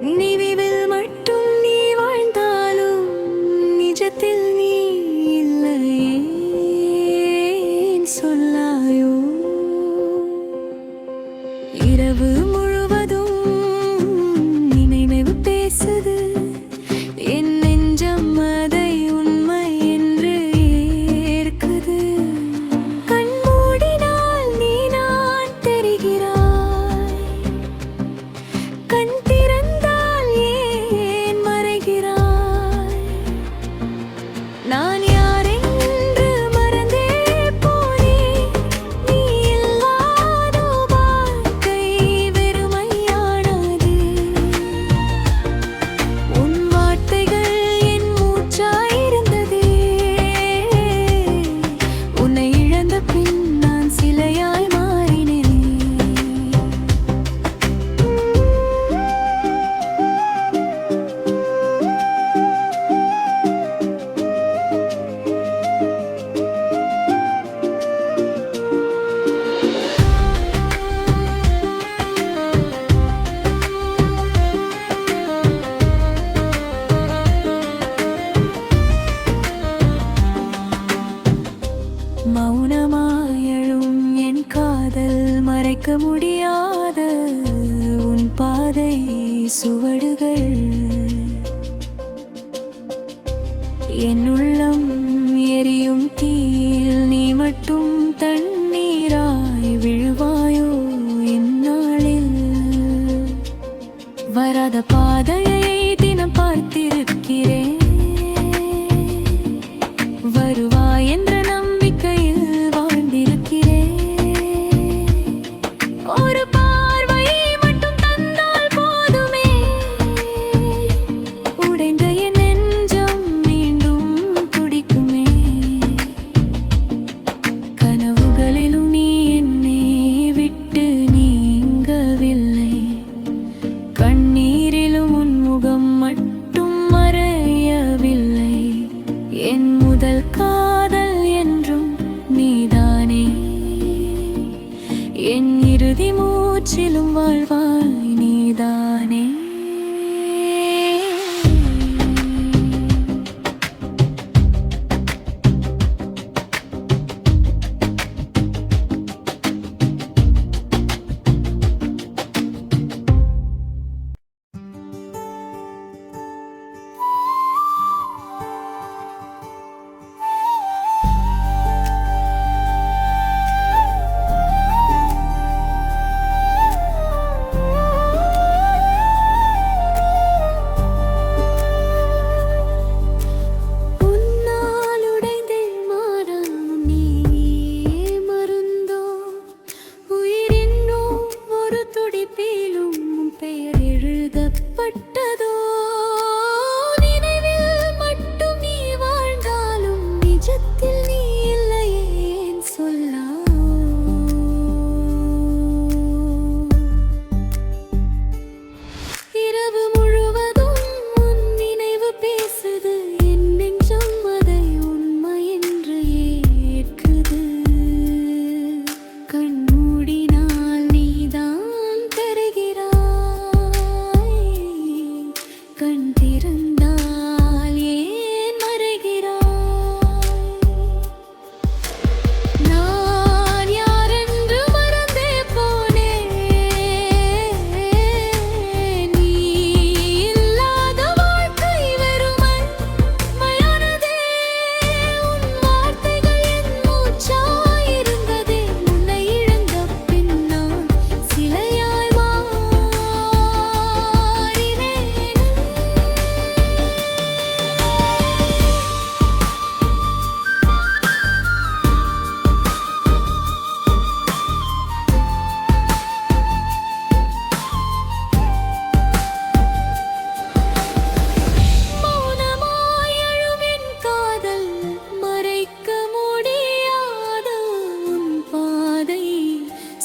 நினைவில் மட்டும் நீ வாழ்ந்தாலும் நிஜத்தில் நீ இல்லையே சொல்லாயோ. இரவு முழுவதும் நினைவு பேசுது என் நெஞ்சம், அதை உண்மை என்று ஏற்குது. கண் மூடினால் நீ நான் தெரிகிறாய், கண் திறந்தால் ஏன் மறைகிறாய். நான் யாரென்று மறந்தே போனேன், நீ இல்லாத வாழ்க்கை வெறுமையானது. உன் வார்த்தைகள் என் மூச்சாயிருந்ததே, உன்னை இழந்த பின் நான் சிலையாய் மாறினேன். மௌனமாயழும் என் காதல், மறைக்க முடியாத உன் பாதை சுவடுகள். என் உள்ளம் எரியும் தீயில் நீ மட்டும் தண்ணீராய் விழுவாயோ இந்நாளில். வராத பாதையை தினம் பார்த்திருக்கிறேன், வருவாய் என்ற நம்பிக்கையில் வாழ்ந்திருக்கிறேன். ஒரு பார்வை மட்டும் தந்தால் போதுமே, உடைந்த என் நெஞ்சம் மீண்டும் துடிக்குமே. கனவுகளிலும் நீ என்னை விட்டு நீங்கவில்லை, கண்ணீரிலும் உன் முகம் மட்டும் மறையவில்லை. என் முதல் காதல் என்றும் நீதானே, என் இறுதி மூச்சிலும் வாழ்வாய் நீதானே.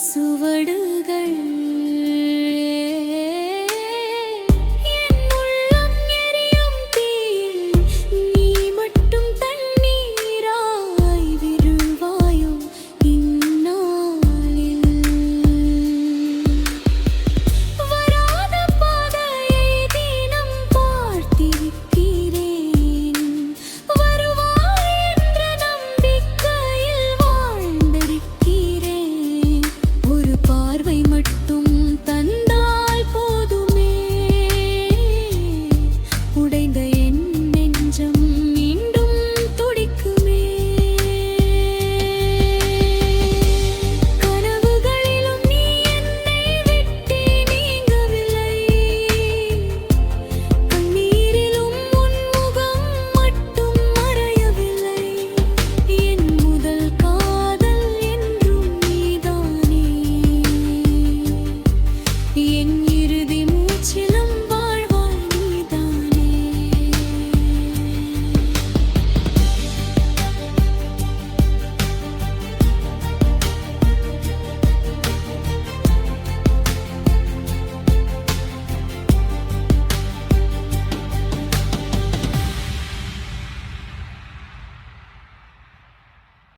சுவடுகள்